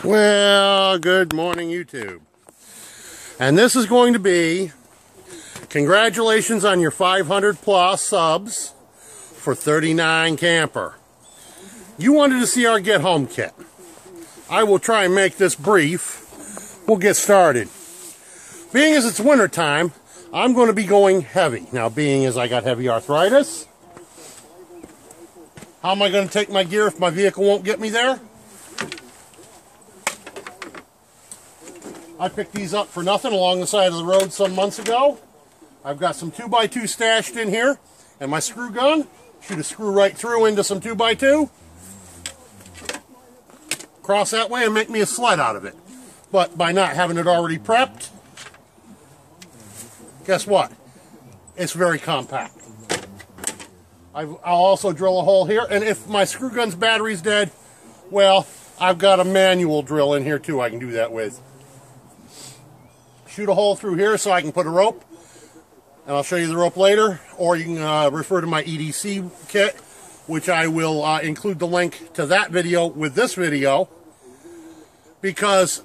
Well, good morning, YouTube. And this is going to be congratulations on your 500 plus subs for 39 Camper. You wanted to see our get home kit. I will try and make this brief. We'll get started. Being as it's winter time, I'm going to be going heavy. Now, being as I got heavy arthritis, how am I going to take my gear if my vehicle won't get me there? I picked these up for nothing along the side of the road some months ago. I've got some 2x2 stashed in here, and my screw gun. Shoot a screw right through into some 2x2. Cross that way and make me a sled out of it. But by not having it already prepped, guess what? It's very compact. I'll also drill a hole here, and if my screw gun's battery's dead, well, I've got a manual drill in here too I can do that with. Shoot a hole through here so I can put a rope, and I'll show you the rope later, or you can refer to my EDC kit, which I will include the link to that video with this video, because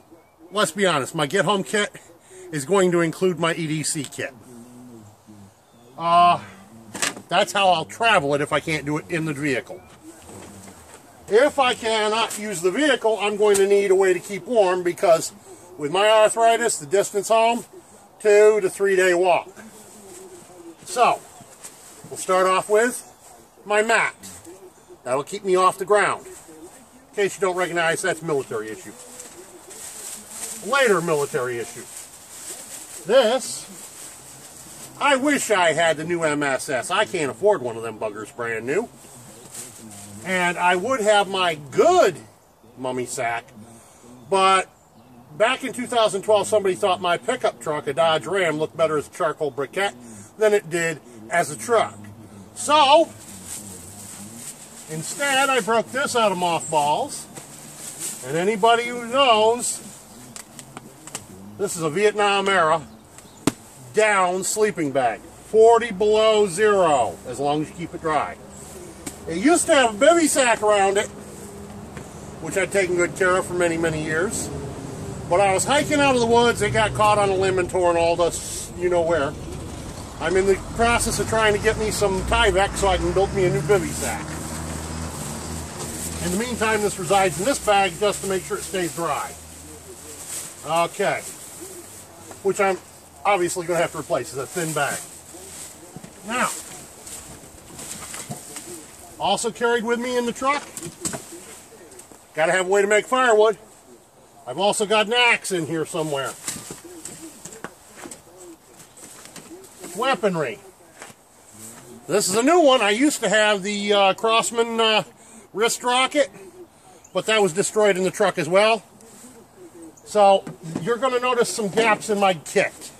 let's be honest, my get home kit is going to include my EDC kit. That's how I'll travel it if I can't do it in the vehicle. If I cannot use the vehicle, I'm going to need a way to keep warm, because with my arthritis, the distance home, 2 to 3 day walk. So, we'll start off with my mat. That'll keep me off the ground. In case you don't recognize, that's military issue. Later military issue. This, I wish I had the new MSS. I can't afford one of them buggers brand new. And I would have my good mummy sack, but back in 2012, somebody thought my pickup truck, a Dodge Ram, looked better as a charcoal briquette than it did as a truck. So, instead, I broke this out of mothballs. And anybody who knows, this is a Vietnam era down sleeping bag. 40 below zero, as long as you keep it dry. It used to have a bivy sack around it, which I'd taken good care of for many, many years. But I was hiking out of the woods, it got caught on a limb and torn all this, you know where. I'm in the process of trying to get me some Tyvek so I can build me a new bivy sack. In the meantime, this resides in this bag just to make sure it stays dry. Okay. Which I'm obviously going to have to replace. It's a thin bag. Now, also carried with me in the truck, got to have a way to make firewood. I've also got an axe in here somewhere. Weaponry. This is a new one. I used to have the Crossman wrist rocket, but that was destroyed in the truck as well. So you're going to notice some gaps in my kit.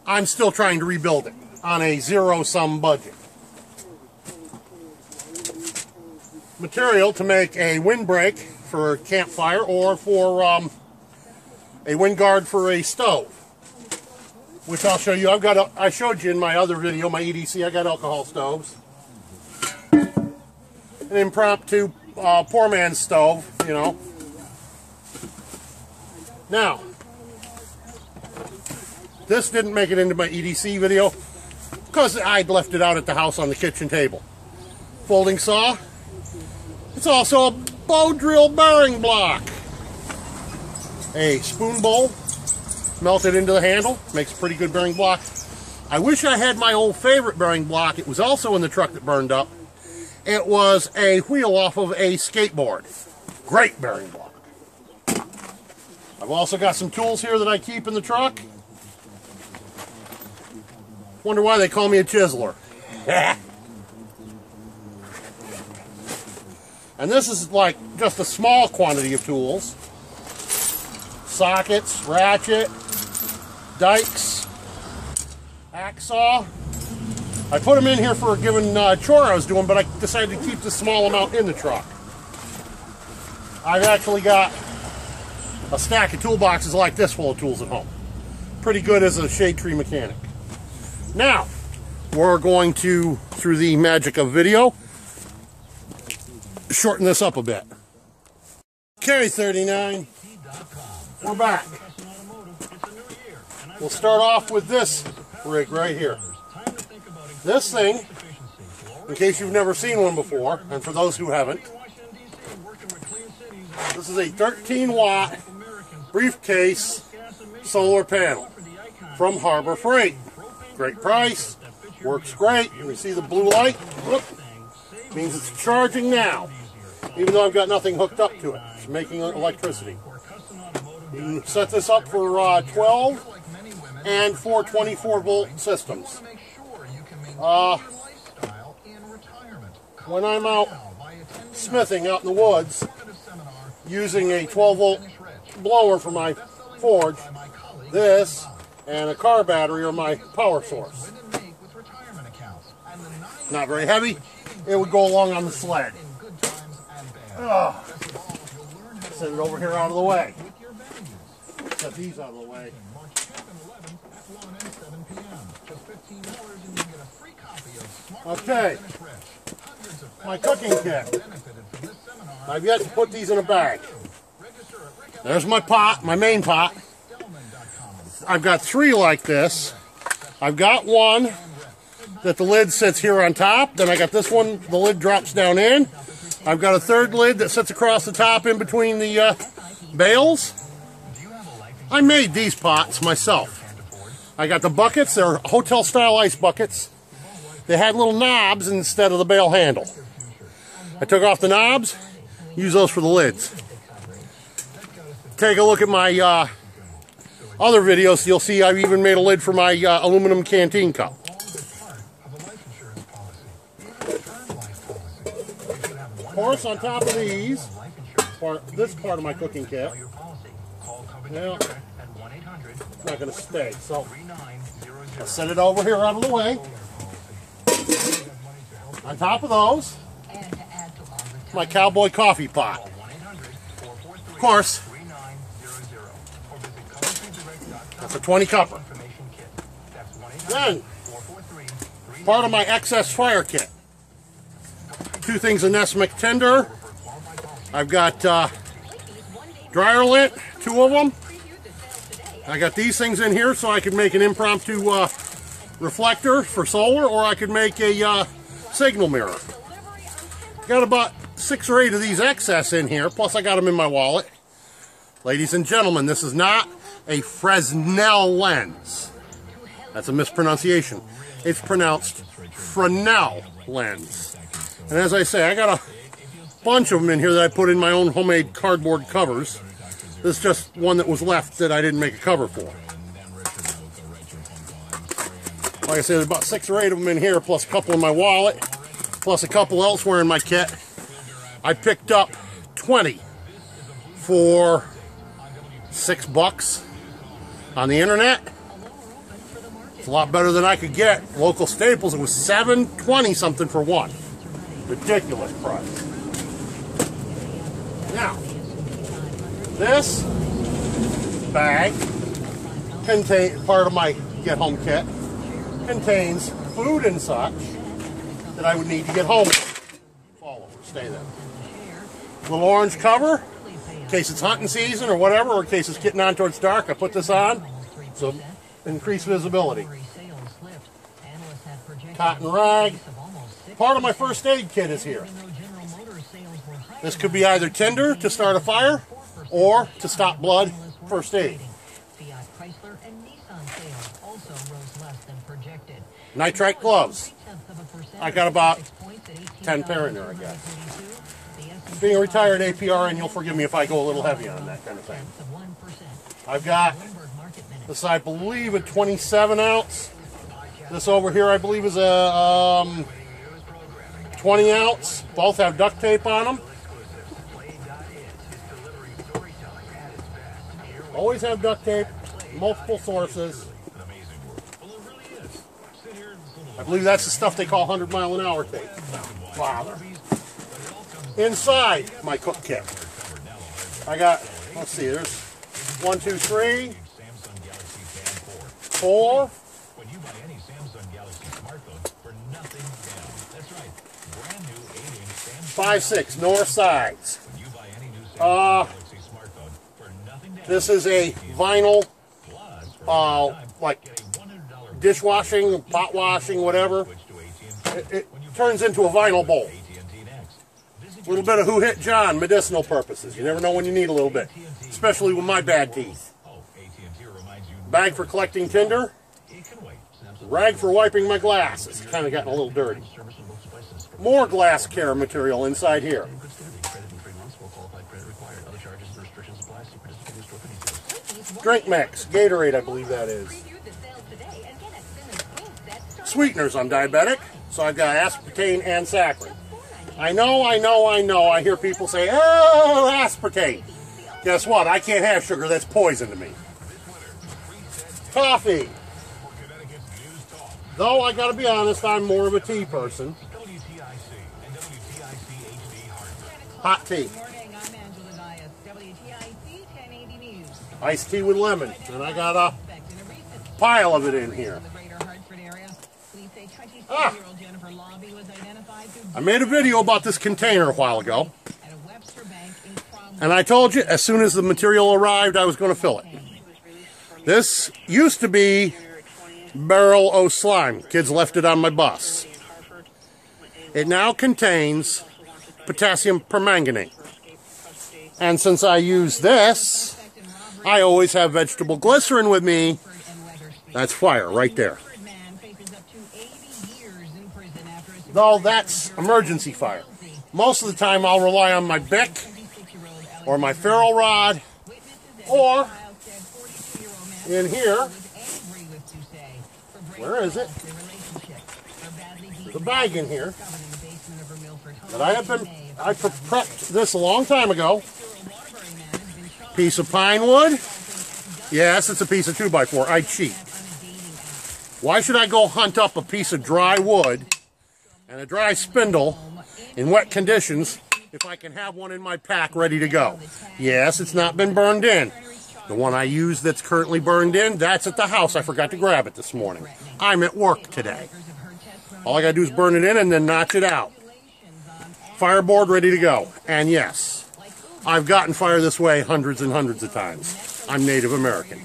I'm still trying to rebuild it on a zero-sum budget. Material to make a windbreak for a campfire, or for a wind guard for a stove, which I'll show you. I showed you in my other video, my EDC. I got alcohol stoves, an impromptu poor man's stove, you know. Now, this didn't make it into my EDC video because I'd left it out at the house on the kitchen table. Folding saw. It's also a bow drill bearing block. A spoon bowl melted into the handle. Makes a pretty good bearing block. I wish I had my old favorite bearing block. It was also in the truck that burned up. It was a wheel off of a skateboard. Great bearing block. I've also got some tools here that I keep in the truck. Wonder why they call me a chiseler. And this is like just a small quantity of tools. Sockets, ratchet, dikes, hacksaw. I put them in here for a given chore I was doing, but I decided to keep the small amount in the truck. I've actually got a stack of toolboxes like this full of tools at home. Pretty good as a shade tree mechanic. Now, we're going to, through the magic of video, shorten this up a bit. Okay, 39. We're back. We'll start off with this rig right here. This thing, in case you've never seen one before, and for those who haven't, this is a 13-watt briefcase solar panel from Harbor Freight. Great price, works great. You see the blue light? Whoop. Means it's charging now, even though I've got nothing hooked up to it. It's making electricity. You can set this up for 12 and for 24-volt systems. When I'm out smithing out in the woods, using a 12-volt blower for my forge, this and a car battery are my power source. Not very heavy. It would go along on the sled. Set it over here out of the way. Set these out of the way. Okay. My cooking kit. I've yet to put these in a bag. There's my pot, my main pot. I've got 3 like this. I've got one that the lid sits here on top. Then I got this one, the lid drops down in. I've got a 3rd lid that sits across the top in between the bales. I made these pots myself. I got the buckets, they're hotel-style ice buckets. They had little knobs instead of the bale handle. I took off the knobs, use those for the lids. Take a look at my other videos, you'll see I've even made a lid for my aluminum canteen cup. Of course, on top of these, this part of my cooking kit, now, it's not going to stay, so I'll set it over here out of the way. On top of those, my cowboy coffee pot. Of course, that's a 20 cupper. Then, part of my excess fire kit. 2 things of Nesmic tinder. I've got dryer lint, 2 of them. I got these things in here so I could make an impromptu reflector for solar, or I could make a signal mirror. Got about 6 or 8 of these excess in here, plus I got them in my wallet. Ladies and gentlemen, this is not a Fresnel lens. That's a mispronunciation. It's pronounced Fresnel lens. And as I say, I got a bunch of them in here that I put in my own homemade cardboard covers. This is just one that was left that I didn't make a cover for. Like I said, there's about 6 or 8 of them in here, plus a couple in my wallet, plus a couple elsewhere in my kit. I picked up 20 for $6 on the internet. It's a lot better than I could get. Local Staples, it was $7.20 something for one. Ridiculous price. Now, this bag contains, part of my get home kit, contains food and such that I would need to get home. Fall over, stay there. Little orange cover, in case it's hunting season or whatever, or in case it's getting on towards dark, I put this on, so increase visibility. Cotton rag. Part of my first aid kit is here. This could be either tinder to start a fire, or to stop blood, first aid. Nitrite gloves. I got about 10 pair in there, I guess. Being a retired APRN, you'll forgive me if I go a little heavy on that kind of thing. I've got this, I believe, a 27 ounce. This over here, I believe, is a 20 ounce. Both have duct tape on them. Always have duct tape, multiple sources. I believe that's the stuff they call 100-mile-an-hour tape. Bother. Inside my cook kit, I got, let's see, there's 1, 2, 3, 4, 5, 6 north sides. This is a vinyl, like dishwashing, pot washing, whatever. It turns into a vinyl bowl. A little bit of Who Hit John, medicinal purposes. You never know when you need a little bit, especially with my bad teeth. Bag for collecting tinder. Rag for wiping my glass. It's kind of gotten a little dirty. More glass care material inside here. Drink mix, Gatorade, I believe that is. Sweeteners, I'm diabetic, so I've got aspartame and saccharin. I know. I hear people say, oh, aspartame. Guess what? I can't have sugar. That's poison to me. Coffee. Though, I gotta be honest, I'm more of a tea person. Hot tea. Iced tea with lemon. And I got a pile of it in here. Ah. I made a video about this container a while ago. And I told you, as soon as the material arrived, I was going to fill it. This used to be barrel o' slime. Kids left it on my bus. It now contains potassium permanganate. And since I use this, I always have vegetable glycerin with me. That's fire right there. Though that's emergency fire. Most of the time I'll rely on my Bic or my ferro rod, or in here, where is it? There's a bag in here that I prepped this a long time ago. Piece of pine wood. Yes, it's a piece of 2x4. I cheat. Why should I go hunt up a piece of dry wood and a dry spindle in wet conditions if I can have one in my pack ready to go? Yes, it's not been burned in. The one I use that's currently burned in, that's at the house. I forgot to grab it this morning. I'm at work today. All I gotta do is burn it in and then notch it out. Fireboard ready to go. And yes, I've gotten fire this way hundreds and hundreds of times. I'm Native American.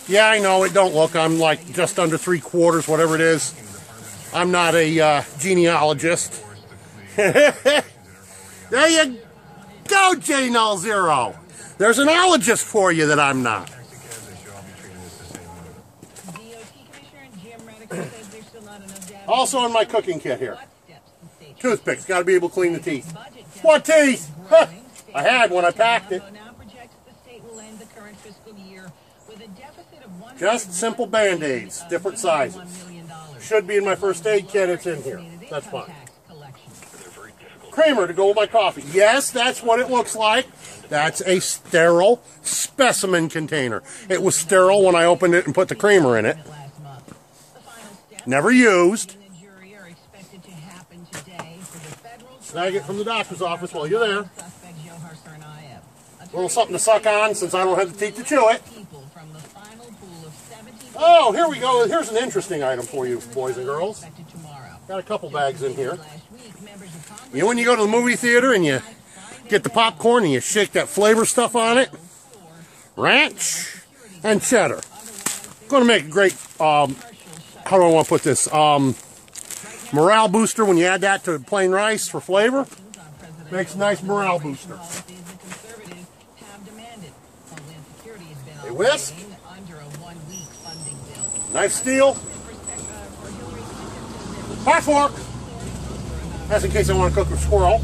Yeah, I know it don't look. I'm like just under 3/4, whatever it is. I'm not a genealogist. There you go, J00. There's an ologist for you that I'm not. Also in my cooking kit here. Toothpicks, got to be able to clean the teeth. What teeth? Huh. I had when I packed it. Just simple Band-Aids, different sizes. Should be in my first aid kit, it's in here. That's fine. Creamer to go with my coffee. Yes, that's what it looks like. That's a sterile specimen container. It was sterile when I opened it and put the creamer in it. Never used. Snag it from the doctor's office while you're there. A little something to suck on since I don't have the teeth to chew it. Oh, here we go. Here's an interesting item for you, boys and girls. Got a couple bags in here. You know when you go to the movie theater and you get the popcorn and you shake that flavor stuff on it? Ranch and cheddar. Going to make a great, how do I want to put this? Morale booster when you add that to plain rice for flavor. Makes a nice morale booster. A whisk. Knife steel. Pot fork. That's in case I want to cook a squirrel.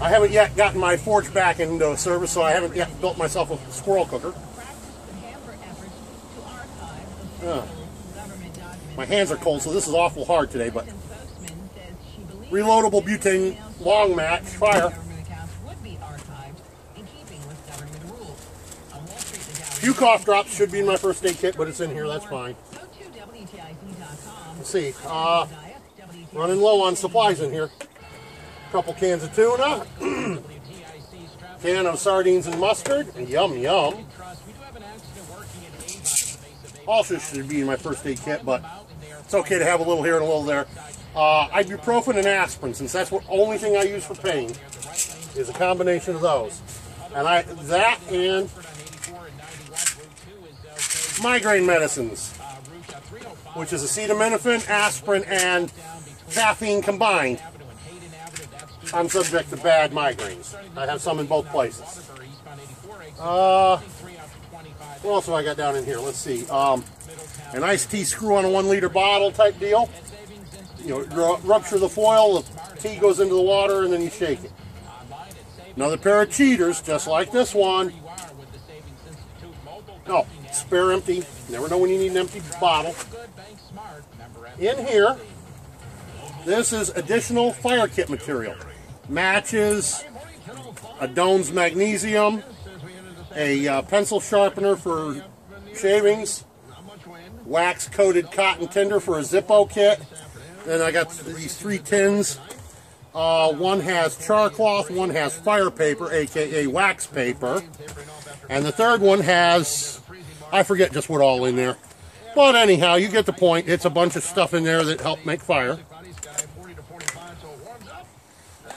I haven't yet gotten my forge back into service, so I haven't yet built myself a squirrel cooker. My hands are cold, so this is awful hard today, but reloadable butane long match, fire. A few cough drops should be in my first aid kit, but it's in here, that's fine. Let's see, running low on supplies in here. A couple cans of tuna, can of sardines and mustard, yum yum. Also should be in my first aid kit, but it's okay to have a little here and a little there. Ibuprofen and aspirin, since that's the only thing I use for pain. is a combination of those. And that and migraine medicines, which is acetaminophen, aspirin, and caffeine combined. I'm subject to bad migraines. I have some in both places. What else have I got down in here? Let's see. An iced tea screw on a 1 liter bottle type deal. You know, rupture the foil, the tea goes into the water, and then you shake it. Another pair of cheaters, just like this one. No, spare empty. Never know when you need an empty bottle. In here, this is additional fire kit material. Matches, a Doan's magnesium, a pencil sharpener for shavings, wax-coated cotton tinder for a Zippo kit. Then I got these 3 tins. One has char cloth, one has fire paper, aka wax paper, and the third one has, I forget just what all in there. But anyhow, you get the point. It's a bunch of stuff in there that help make fire.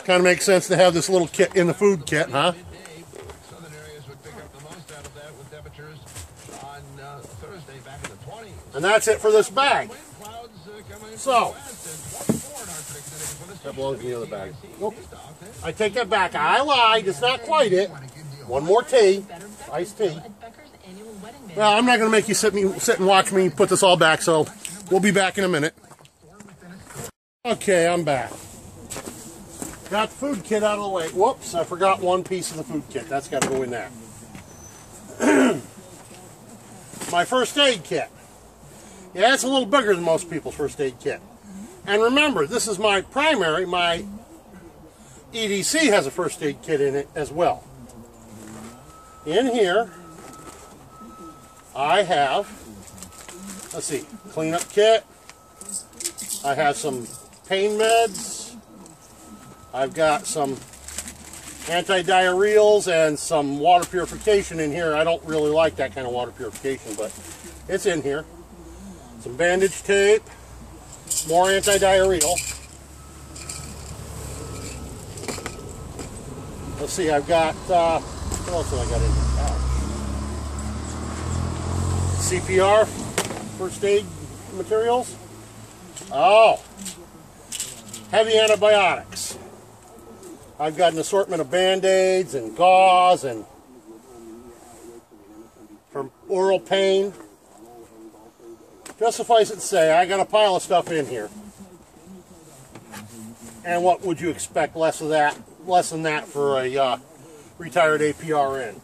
Kind of makes sense to have this little kit in the food kit, huh? And that's it for this bag. So, that belongs in the other bag. Nope. I take that back. I lied. It's not quite it. One more tea. Iced tea. Well, I'm not going to make you sit and watch me put this all back, so we'll be back in a minute. Okay, I'm back. Got the food kit out of the way. Whoops, I forgot one piece of the food kit. That's got to go in there. My first aid kit. Yeah, it's a little bigger than most people's first aid kit. And remember, this is my primary. My EDC has a first aid kit in it as well. In here, I have, let's see, cleanup kit. I have some pain meds. I've got some anti-diarrheals and some water purification in here. I don't really like that kind of water purification, but it's in here. Some bandage tape, more anti-diarrheal. Let's see, I've got, what else have I got in here? CPR, first aid materials. Oh, heavy antibiotics. I've got an assortment of Band-Aids and gauze and for oral pain. Just suffice it to say, I got a pile of stuff in here. And what would you expect less than that for a retired APRN?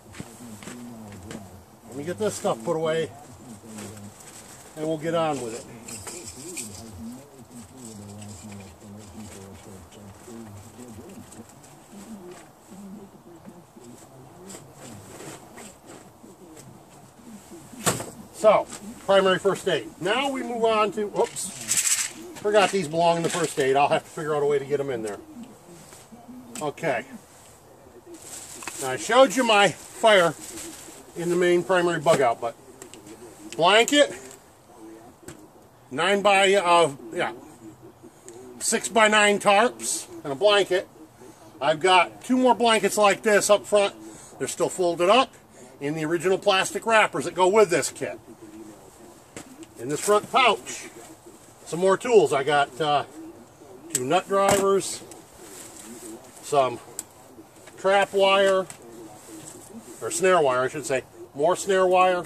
Let me get this stuff put away and we'll get on with it. So, primary first aid. Now we move on to, whoops, forgot these belong in the first aid. I'll have to figure out a way to get them in there. Okay. Now I showed you my fire in the main primary bug out, but blanket, 6 by 9 tarps and a blanket. I've got 2 more blankets like this up front. They're still folded up in the original plastic wrappers that go with this kit. In this front pouch, some more tools. I got 2 nut drivers, some trap wire, or snare wire I should say, more snare wire,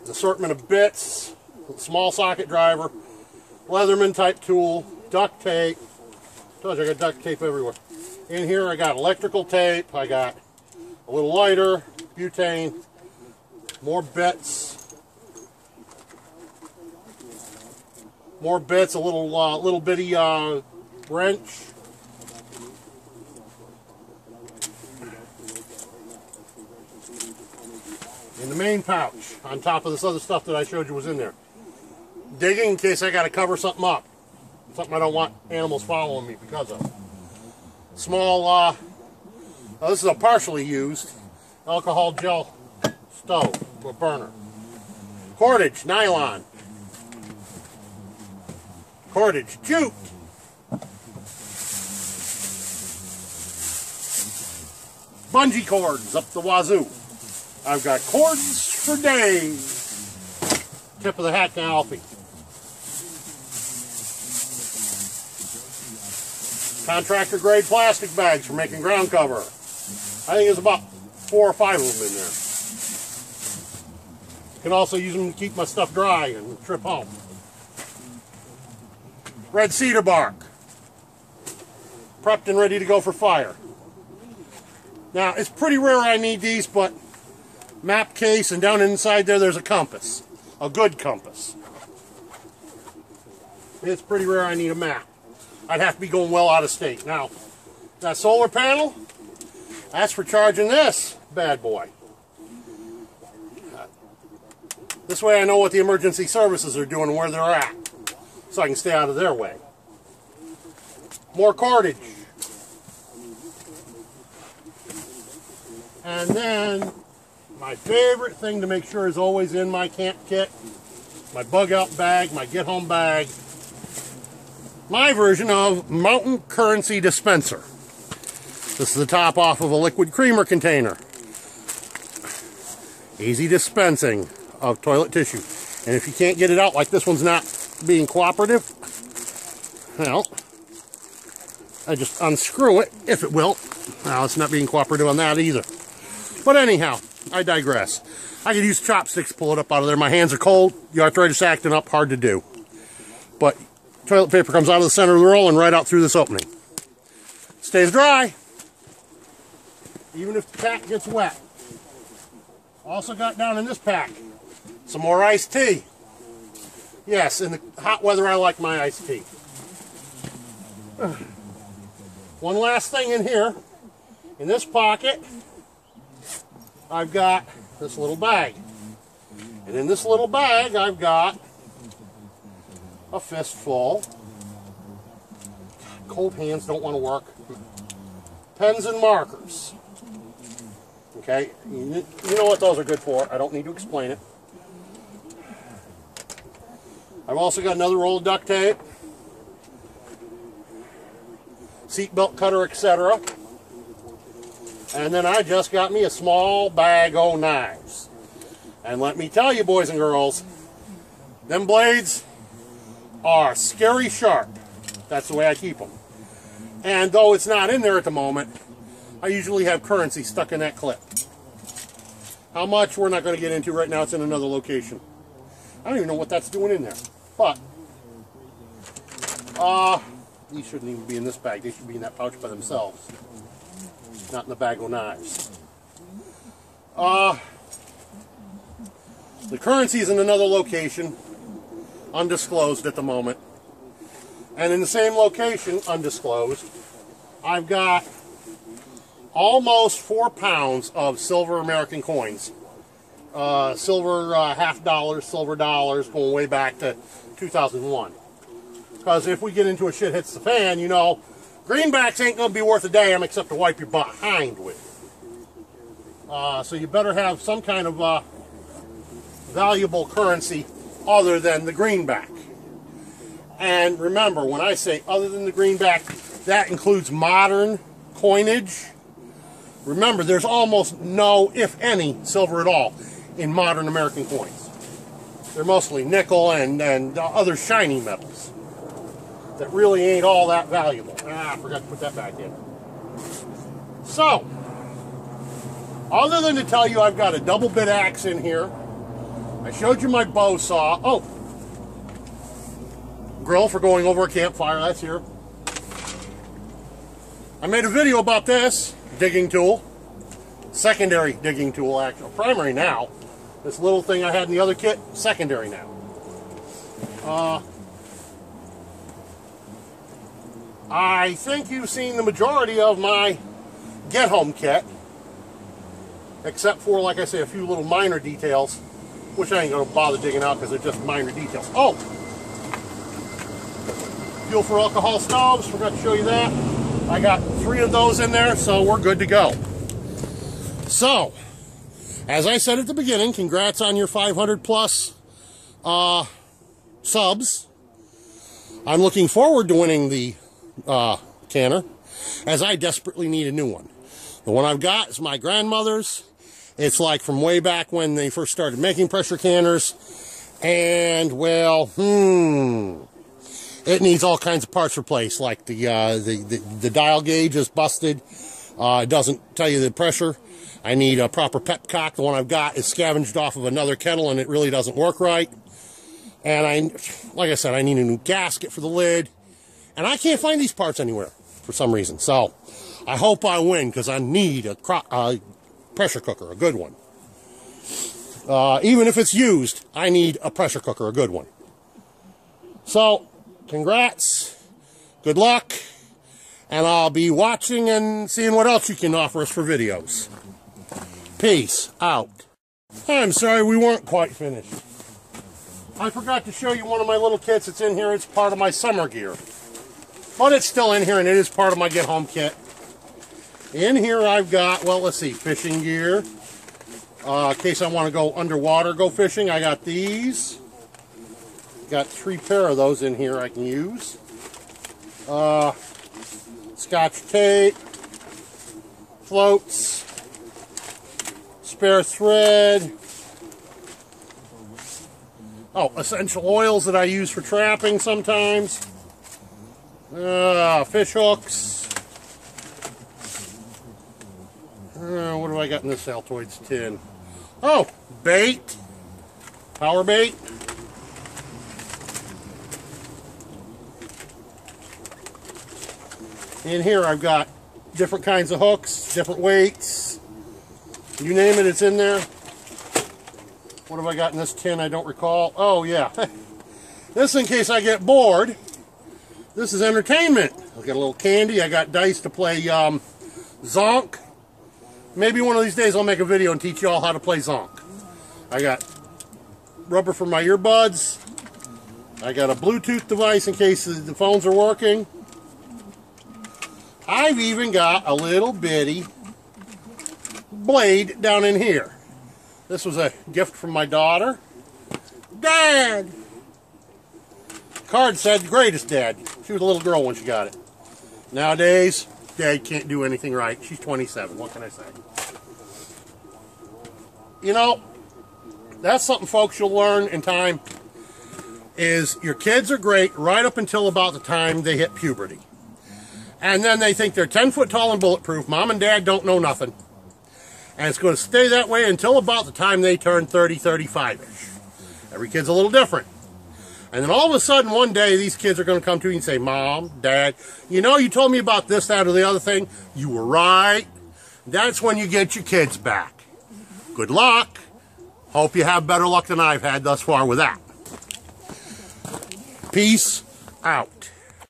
an assortment of bits, small socket driver, Leatherman type tool, duct tape. Told you I got duct tape everywhere. In here I got electrical tape, I got a little lighter, butane, more bits, a little bitty wrench. In the main pouch, on top of this other stuff that I showed you was in there. Digging in case I got to cover something up. Something I don't want animals following me because of. Small, this is a partially used alcohol gel stove or burner. Cordage, nylon. Cordage, jute. Bungee cords up the wazoo. I've got cords for days. Tip of the hat to Alfie. Contractor grade plastic bags for making ground cover. I think there's about 4 or 5 of them in there. Can also use them to keep my stuff dry and trip home. Red cedar bark. Prepped and ready to go for fire. Now, it's pretty rare I need these, but map case, and down inside there's a compass. A good compass. It's pretty rare I need a map. I'd have to be going well out of state. Now, that solar panel, that's for charging this bad boy. This way I know what the emergency services are doing and where they're at, so I can stay out of their way. More cordage. And then, my favorite thing to make sure is always in my camp kit, my bug out bag, my get home bag, my version of mountain currency dispenser. This is the top off of a liquid creamer container. Easy dispensing of toilet tissue. And if you can't get it out, like this one's not being cooperative, well, I just unscrew it, if it will. Now, it's not being cooperative on that either. But anyhow, I digress. I could use chopsticks to pull it up out of there. My hands are cold. The arthritis acting up, hard to do. But toilet paper comes out of the center of the roll and right out through this opening. Stays dry, even if the pack gets wet. Also got down in this pack some more iced tea. Yes, in the hot weather I like my iced tea. One last thing in here. In this pocket, I've got this little bag. And in this little bag, I've got a fistful. Cold hands don't want to work. Pens and markers. Okay, you know what those are good for. I don't need to explain it. I've also got another roll of duct tape, seatbelt cutter, etc. And then I just got me a small bag of knives. And let me tell you, boys and girls, them blades are scary sharp. That's the way I keep them. And though it's not in there at the moment, I usually have currency stuck in that clip. How much, we're not going to get into right now. It's in another location. I don't even know what that's doing in there. But, these shouldn't even be in this bag. They should be in that pouch by themselves. Not in the bag of knives. The currency is in another location, undisclosed at the moment. And in the same location, undisclosed, I've got almost 4 pounds of silver American coins. Silver half dollars, silver dollars, going way back to 2001. Because if we get into a shit hits the fan, you know, greenbacks ain't going to be worth a damn except to wipe your behind with. So you better have some kind of valuable currency other than the greenback. And remember, when I say other than the greenback, that includes modern coinage. Remember, there's almost no, if any, silver at all in modern American coins. They're mostly nickel and other shiny metals that really ain't all that valuable. I forgot to put that back in. So, other than to tell you I've got a double bit axe in here, I showed you my bow saw. Oh, grill for going over a campfire, that's here. I made a video about this digging tool, secondary digging tool, actually, primary now. This little thing I had in the other kit, secondary now. I think you've seen the majority of my get home kit, except for, like I say, a few little minor details, which I ain't gonna bother digging out because they're just minor details. Oh, fuel for alcohol stoves, forgot to show you that. I got 3 of those in there, so we're good to go. So, as I said at the beginning, congrats on your 500 plus subs. I'm looking forward to winning the canner, as I desperately need a new one. The one I've got is my grandmother's. It's like from way back when they first started making pressure canners. And, well, it needs all kinds of parts replaced, like the dial gauge is busted. It doesn't tell you the pressure. I need a proper pepcock. The one I've got is scavenged off of another kettle, and it really doesn't work right. And like I said, I need a new gasket for the lid. And I can't find these parts anywhere for some reason. So I hope I win, because I need a pressure cooker, a good one. Even if it's used, I need a pressure cooker, a good one. So, congrats. Good luck. And I'll be watching and seeing what else you can offer us for videos. Peace out. I'm sorry we weren't quite finished. I forgot to show you one of my little kits. It's in here. It's part of my summer gear. But it's still in here, and it is part of my get-home kit. In here I've got, well, let's see, fishing gear. In case I want to go underwater, go fishing, I got these. Got 3 pair of those in here I can use. Scotch tape. Floats. Spare thread. Oh, essential oils that I use for trapping sometimes. Fish hooks. What do I got in this Altoids tin? Oh, bait. Power bait. In here I've got different kinds of hooks, different weights. You name it, it's in there. What have I got in this tin? I don't recall. Oh, yeah. This in case I get bored. This is entertainment. I've got a little candy. I got dice to play Zonk. Maybe one of these days I'll make a video and teach you all how to play Zonk. I got rubber for my earbuds. I got a Bluetooth device in case the phones are working. I've even got a little bitty blade down in here. This was a gift from my daughter. Dad! Card said, greatest dad. She was a little girl when she got it. Nowadays, Dad can't do anything right. She's 27. What can I say? You know, that's something, folks, you'll learn in time, is your kids are great right up until about the time they hit puberty. And then they think they're 10 foot tall and bulletproof. Mom and Dad don't know nothing. And it's going to stay that way until about the time they turn 30, 35-ish. Every kid's a little different. And then all of a sudden, one day, these kids are going to come to you and say, Mom, Dad, you know, you told me about this, that, or the other thing. You were right. That's when you get your kids back. Good luck. Hope you have better luck than I've had thus far with that. Peace out.